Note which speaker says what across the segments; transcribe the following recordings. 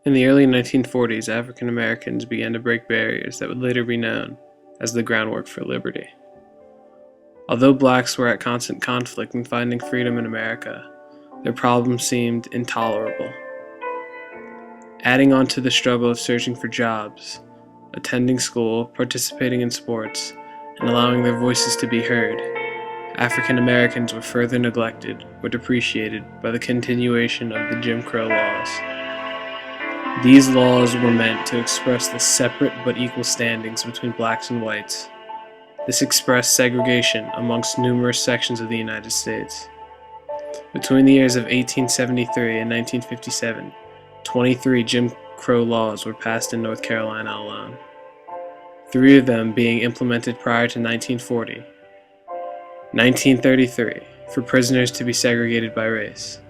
Speaker 1: In the early 1940s, African Americans began to break barriers that would later be known as the groundwork for liberty. Although blacks were at constant conflict in finding freedom in America, their problems seemed intolerable. Adding on to the struggle of searching for jobs, attending school, participating in sports, and allowing their voices to be heard, African Americans were further neglected or depreciated by the continuation of the Jim Crow laws. These laws were meant to express the separate but equal standings between blacks and whites. This expressed segregation amongst numerous sections of the United States. Between the years of 1873 and 1957, 23 Jim Crow laws were passed in North Carolina alone, 3 of them being implemented prior to 1940. 1933, for prisoners to be segregated by race.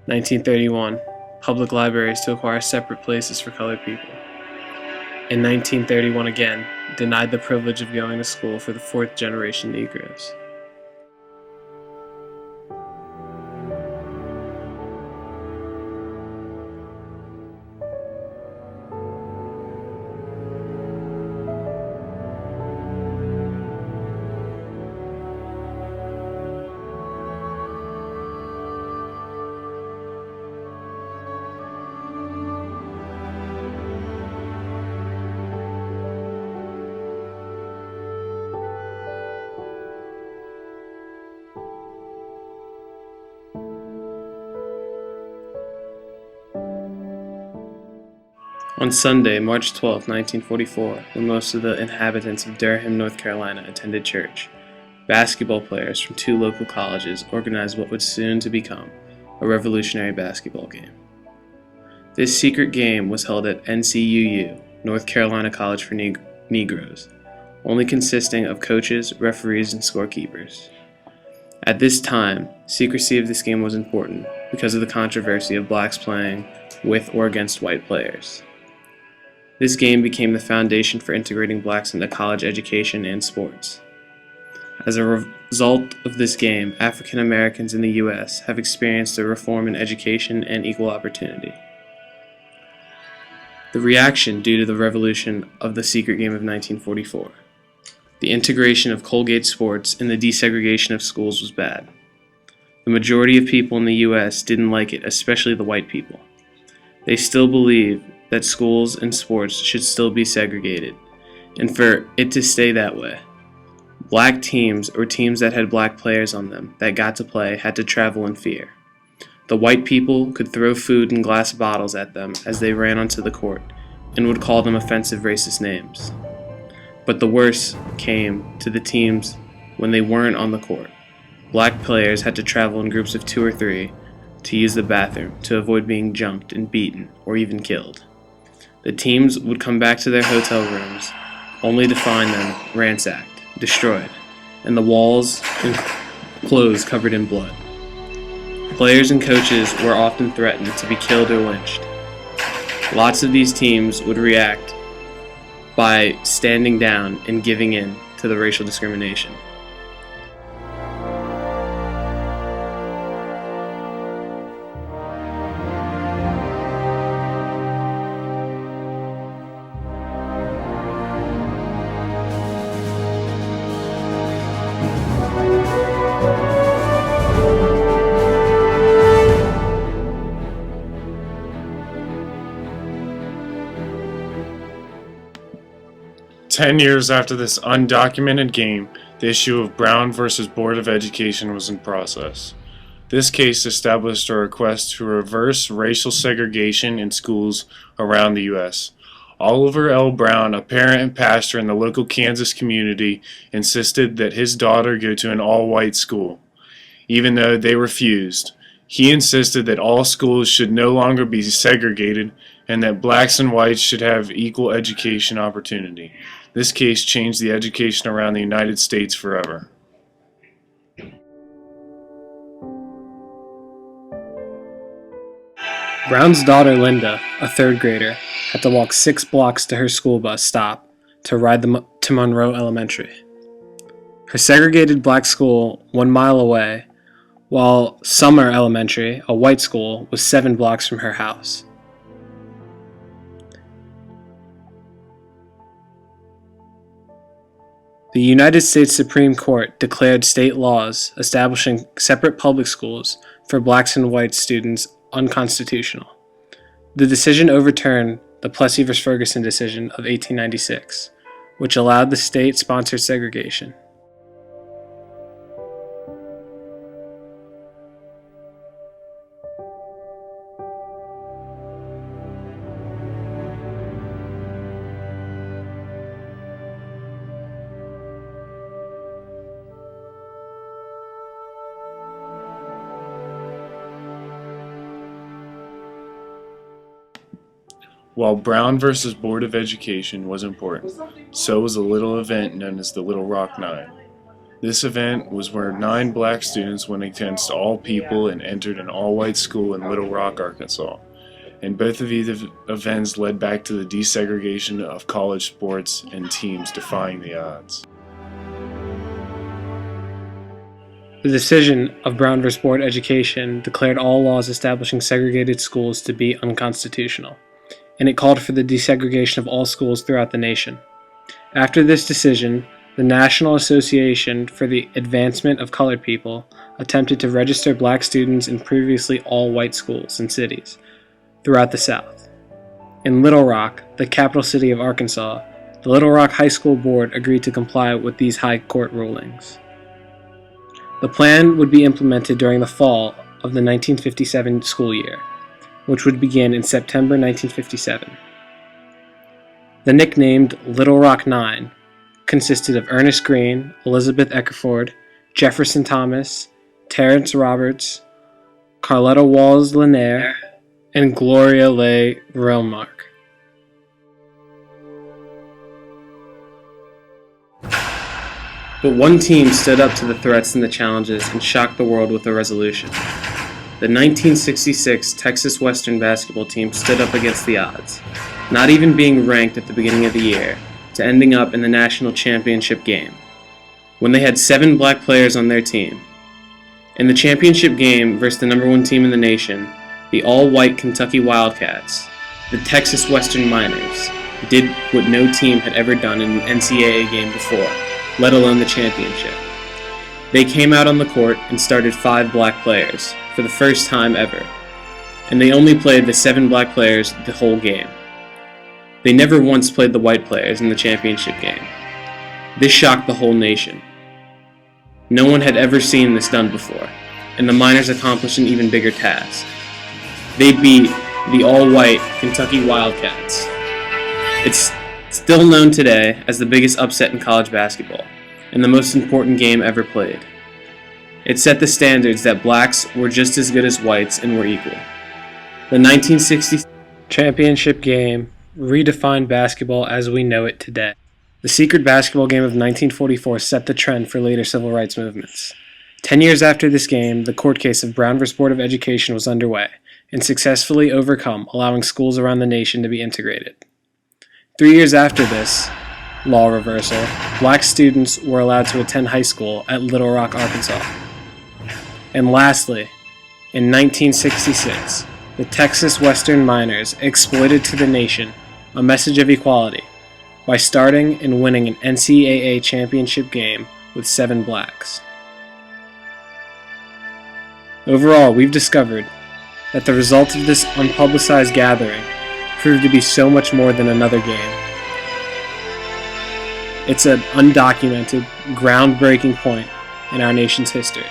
Speaker 1: 1931, public libraries to acquire separate places for colored people. In 1931 again, denied the privilege of going to school for the 4th generation Negroes. On Sunday, March 12, 1944, when most of the inhabitants of Durham, North Carolina attended church, basketball players from 2 local colleges organized what would soon to become a revolutionary basketball game. This secret game was held at NCUU, North Carolina College for Negroes, only consisting of coaches, referees, and scorekeepers. At this time, secrecy of this game was important because of the controversy of blacks playing with or against white players. This game became the foundation for integrating blacks into college education and sports. As a result of this game, African Americans in the U.S. have experienced a reform in education and equal opportunity. The reaction due to the revolution of the secret game of 1944. The integration of Colgate sports and the desegregation of schools was bad. The majority of people in the U.S. didn't like it, especially the white people. They still believe that schools and sports should still be segregated, and for it to stay that way. Black teams or teams that had black players on them that got to play had to travel in fear. The white people could throw food and glass bottles at them as they ran onto the court and would call them offensive racist names. But the worst came to the teams when they weren't on the court. Black players had to travel in groups of 2 or 3 to use the bathroom to avoid being jumped and beaten or even killed. The teams would come back to their hotel rooms only to find them ransacked, destroyed, and the walls and clothes covered in blood. Players and coaches were often threatened to be killed or lynched. Lots of these teams would react by standing down and giving in to the racial discrimination.
Speaker 2: Ten years after this undocumented game, the issue of Brown versus Board of Education was in process. This case established a request to reverse racial segregation in schools around the U.S. Oliver L. Brown, a parent and pastor in the local Kansas community, insisted that his daughter go to an all-white school. Even though they refused, he insisted that all schools should no longer be segregated and that blacks and whites should have equal education opportunity. This case changed the education around the United States forever.
Speaker 1: Brown's daughter Linda, a 3rd grader, had to walk 6 blocks to her school bus stop to ride to Monroe Elementary. Her segregated black school 1 mile away, while Summer Elementary, a white school, was 7 blocks from her house. The United States Supreme Court declared state laws establishing separate public schools for blacks and white students unconstitutional. The decision overturned the Plessy v. Ferguson decision of 1896, which allowed the state-sponsored segregation.
Speaker 2: While Brown versus Board of Education was important, so was a little event known as the Little Rock Nine. This event was where 9 black students went against all people and entered an all-white school in Little Rock, Arkansas. And both of these events led back to the desegregation of college sports and teams defying the odds.
Speaker 1: The decision of Brown v. Board of Education declared all laws establishing segregated schools to be unconstitutional, and it called for the desegregation of all schools throughout the nation. After this decision, the National Association for the Advancement of Colored People attempted to register black students in previously all-white schools and cities throughout the South. In Little Rock, the capital city of Arkansas, the Little Rock High School Board agreed to comply with these high court rulings. The plan would be implemented during the fall of the 1957 school year, which would begin in September 1957. The nicknamed Little Rock Nine consisted of Ernest Green, Elizabeth Eckerford, Jefferson Thomas, Terrence Roberts, Carletta Walls Lanier, and Gloria Leigh Relmark. But one team stood up to the threats and the challenges and shocked the world with a resolution. The 1966 Texas Western basketball team stood up against the odds, not even being ranked at the beginning of the year, to ending up in the national championship game, when they had 7 black players on their team. In the championship game versus the number 1 team in the nation, the all-white Kentucky Wildcats, the Texas Western Miners, did what no team had ever done in an NCAA game before, let alone the championship. They came out on the court and started 5 black players, for the first time ever, and they only played the 7 black players the whole game. They never once played the white players in the championship game. This shocked the whole nation. No one had ever seen this done before, and the Miners accomplished an even bigger task. They beat the all-white Kentucky Wildcats. It's still known today as the biggest upset in college basketball, and the most important game ever played. It set the standards that blacks were just as good as whites and were equal. The 1960 championship game redefined basketball as we know it today. The secret basketball game of 1944 set the trend for later civil rights movements. 10 years after this game, the court case of Brown v. Board of Education was underway and successfully overcome, allowing schools around the nation to be integrated. 3 years after this law reversal, black students were allowed to attend high school at Little Rock, Arkansas. And lastly, in 1966, the Texas Western Miners exploited to the nation a message of equality by starting and winning an NCAA championship game with 7 blacks. Overall, we've discovered that the result of this unpublicized gathering proved to be so much more than another game. It's an undocumented, groundbreaking point in our nation's history.